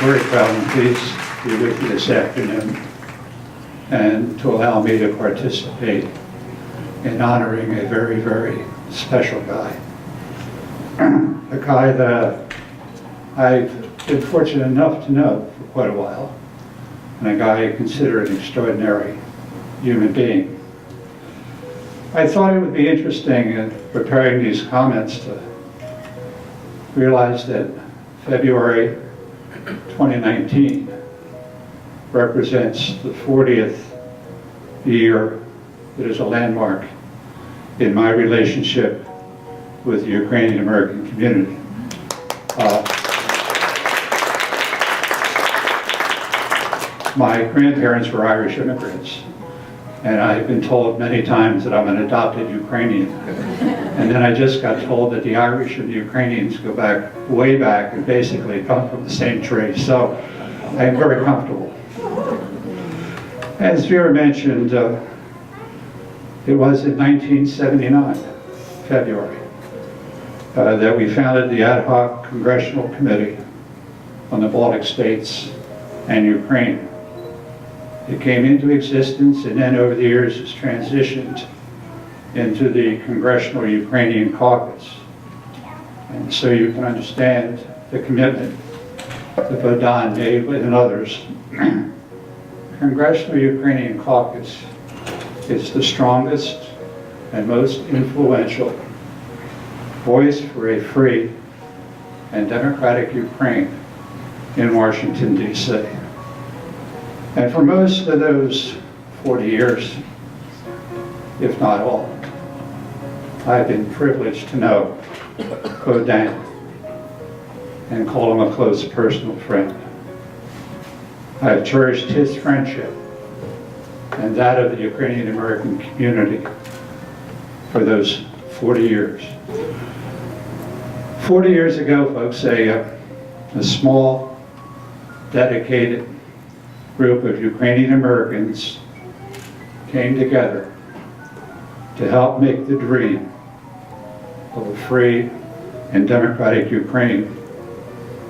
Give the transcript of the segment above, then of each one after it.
very proud and pleased to be with you this afternoon and to allow me to participate in honoring a very, very special guy. A guy that I've been fortunate enough to know for quite a while, and a guy I consider an extraordinary human being. I thought it would be interesting in preparing these comments to realize that February 2019 represents the 40th year that is a landmark in my relationship with the Ukrainian American community. My grandparents were Irish immigrants, and I've been told many times that I'm an adopted Ukrainian. And then I just got told that the Irish and the Ukrainians go back, way back, and basically come from the same tree. So I'm very comfortable. As Vera mentioned, it was in 1979, February, that we founded the Ad Hoc Congressional Committee on the Baltic States and Ukraine. It came into existence and then over the years has transitioned into the Congressional Ukrainian Caucus. And so you can understand the commitment that Bohdan made and others. Congressional Ukrainian Caucus is the strongest and most influential voice for a free and democratic Ukraine in Washington, D.C. And for most of those 40 years, if not all, I've been privileged to know Bohdan and call him a close personal friend. I have cherished his friendship and that of the Ukrainian American community for those 40 years. 40 years ago, folks, a small, dedicated group of Ukrainian Americans came together to help make the dream of a free and democratic Ukraine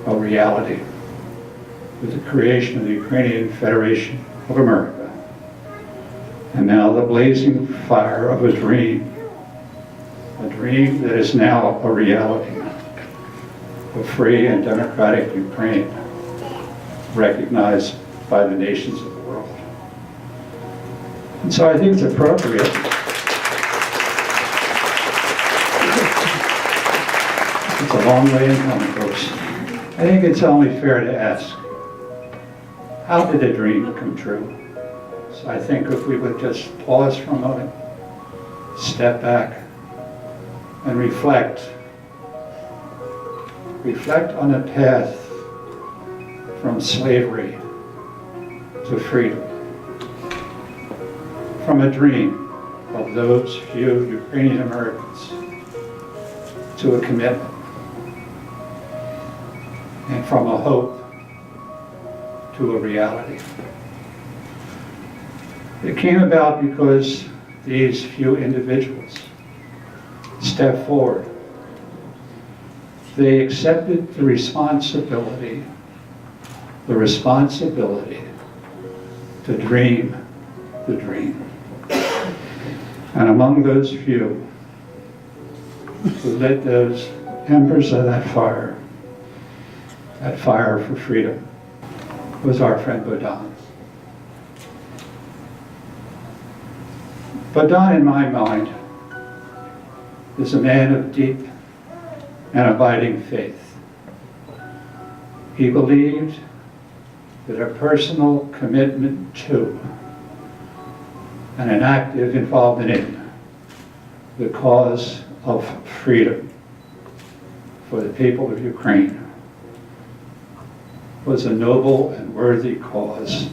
a reality with the creation of the Ukrainian Federation of America. And now the blazing fire of a dream that is now a reality, a free and democratic Ukraine recognized by the nations of the world. And so I think it's appropriate it's a long way in coming, folks. I think it's only fair to ask, how did the dream come true? So I think if we would just pause for a moment, step back, and reflect on the path from slavery to freedom, from a dream of those few Ukrainian Americans to a commitment, and from a hope to a reality. It came about because these few individuals stepped forward. They accepted the responsibility to dream the dream. And among those few who lit those embers of that fire for freedom, was our friend Bohdan. Bohdan, in my mind, is a man of deep and abiding faith. He believed that a personal commitment to and an active involvement in the cause of freedom for the people of Ukraine was a noble and worthy cause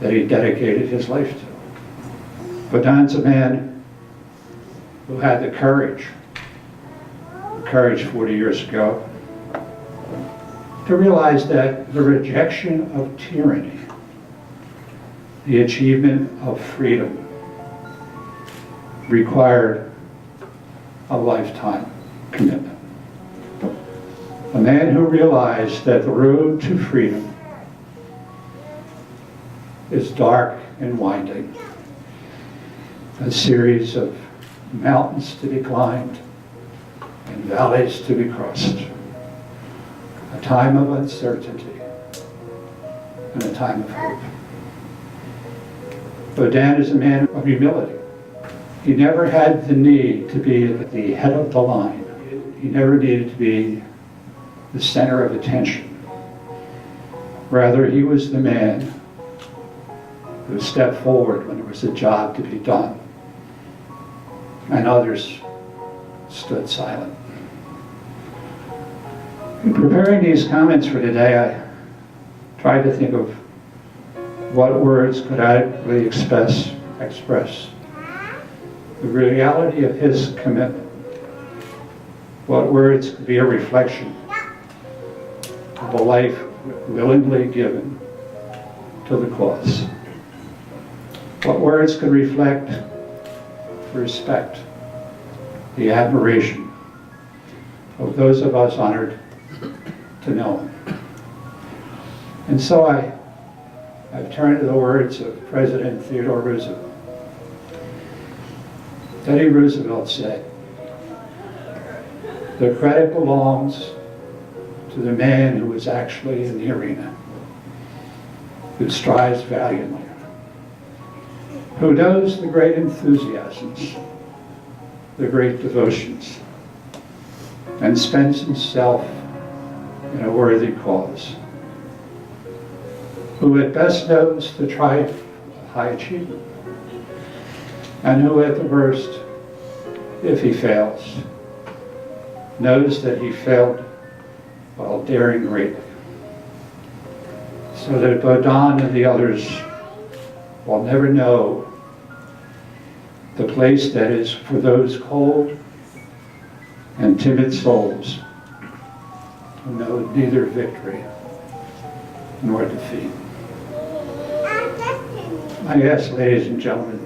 that he dedicated his life to. Bohdan's a man who had the courage 40 years ago to realize that the rejection of tyranny, the achievement of freedom, required a lifetime commitment. A man who realized that the road to freedom is dark and winding, a series of mountains to be climbed and valleys to be crossed, a time of uncertainty and a time of hope. Bohdan is a man of humility. He never had the need to be at the head of the line. He never needed to be the center of attention. Rather, he was the man who stepped forward when there was a job to be done, and others stood silent. In preparing these comments for today, I tried to think of what words could adequately express the reality of his commitment. What words could be a reflection of a life willingly given to the cause? What words could reflect the respect, the admiration of those of us honored to know him? And so I've turned to the words of President Theodore Roosevelt. Teddy Roosevelt said, "The credit belongs to the man who is actually in the arena, who strives valiantly, who knows the great enthusiasms, the great devotions, and spends himself in a worthy cause, who at best knows the triumph of high achievement, and who at the worst, if he fails, knows that he failed while daring greatly, so that Bohdan and the others will never know the place that is for those cold and timid souls who know neither victory nor defeat." I ask, ladies and gentlemen,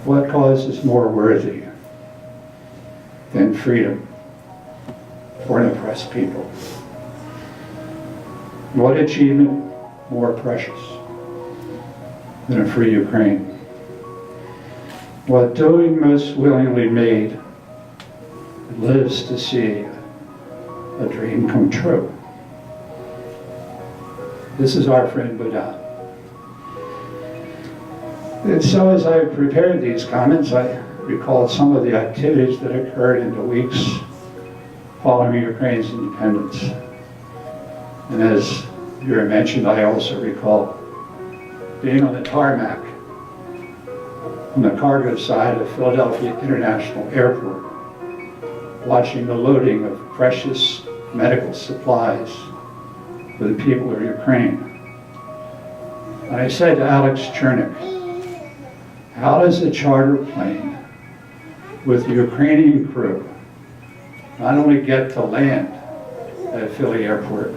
what cause is more worthy than freedom for an oppressed people? What achievement more precious than a free Ukraine? What doing most willingly made lives to see a dream come true? This is our friend Bohdan. And so as I prepared these comments, I recalled some of the activities that occurred in the weeks following Ukraine's independence. And as you mentioned, I also recall being on the tarmac on the cargo side of Philadelphia International Airport, watching the loading of precious medical supplies for the people of Ukraine. And I said to Alex Chernyk, how does a charter plane with the Ukrainian crew not only get to land at Philly Airport,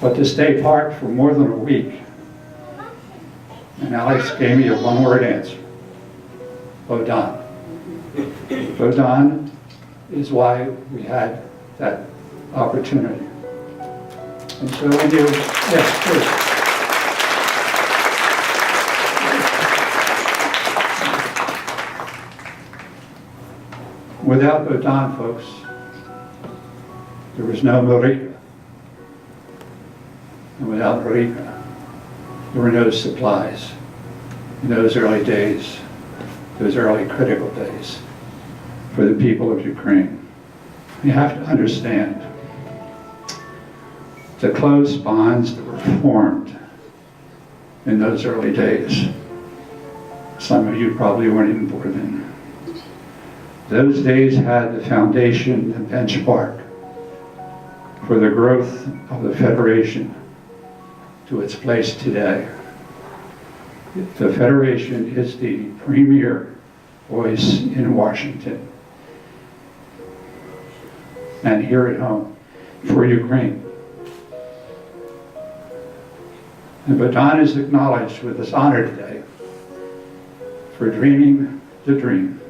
but to stay parked for more than a week? And Alex gave me a one-word answer: Bohdan. Bohdan is why we had that opportunity. And so when you, yes, please. Without Bohdan, folks, there was no Marika. And without Marika, there were no supplies in those early days, those early critical days for the people of Ukraine. You have to understand the close bonds that were formed in those early days. Some of you probably weren't even born then. Those days had the foundation and benchmark for the growth of the Federation to its place today. The Federation is the premier voice in Washington and here at home for Ukraine. And Bohdan is acknowledged with this honor today for dreaming the dream,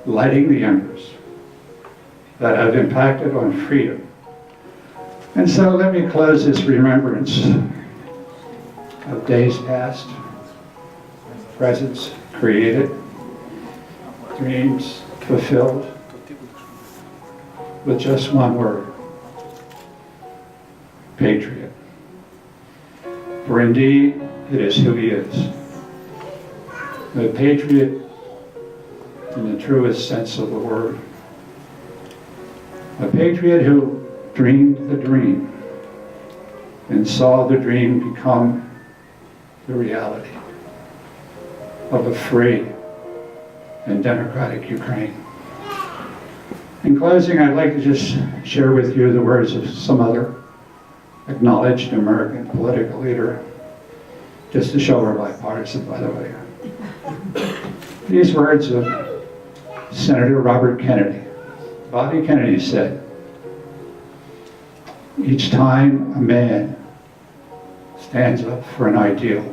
lighting the embers, that have impacted on freedom. And so let me close this remembrance of days past, presents created, dreams fulfilled, with just one word: patriot. For indeed, it is who he is. The patriot in the truest sense of the word. A patriot who dreamed the dream and saw the dream become the reality of a free and democratic Ukraine. In closing, I'd like to just share with you the words of some other acknowledged American political leader, just to show we're bipartisan, by the way. These words of Senator Robert Kennedy. Bobby Kennedy said, "Each time a man stands up for an ideal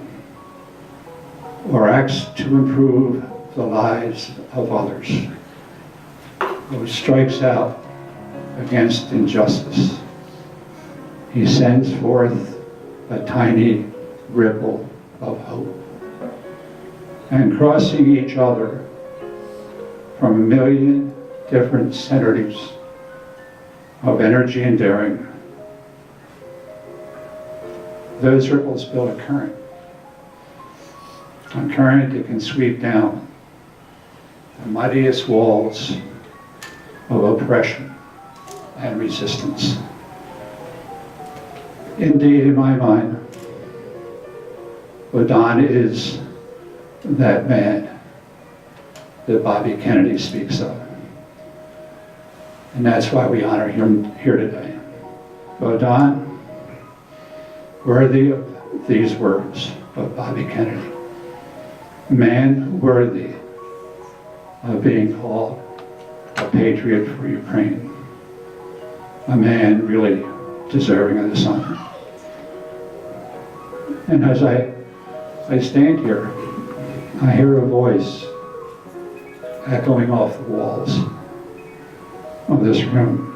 or acts to improve the lives of others, or strikes out against injustice, he sends forth a tiny ripple of hope. And crossing each other from a million different centers of energy and daring, those ripples build a current that can sweep down the mightiest walls of oppression and resistance." Indeed, in my mind, Bohdan is that man that Bobby Kennedy speaks of. And that's why we honor him here today. Bohdan, worthy of these words of Bobby Kennedy, man worthy of being called a patriot for Ukraine, a man really deserving of this honor. And as I stand here, I hear a voice echoing off the walls of this room.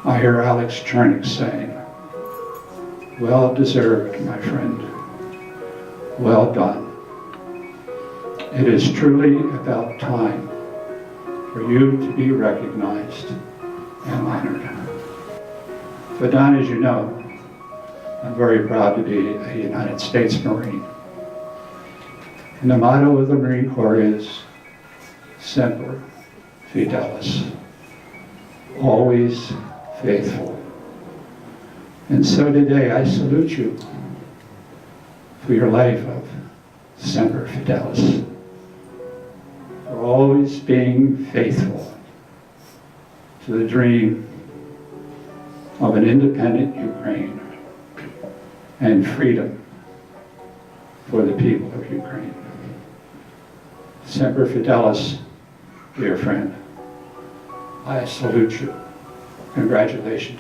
I hear Alex Chernyk saying, "Well deserved, my friend. Well done. It is truly about time for you to be recognized and honored." Bohdan, as you know, I'm very proud to be a United States Marine. And the motto of the Marine Corps is Semper Fidelis, always faithful. And so today I salute you for your life of Semper Fidelis, for always being faithful to the dream of an independent Ukraine and freedom for the people of Ukraine. Semper Fidelis, dear friend. I salute you. Congratulations.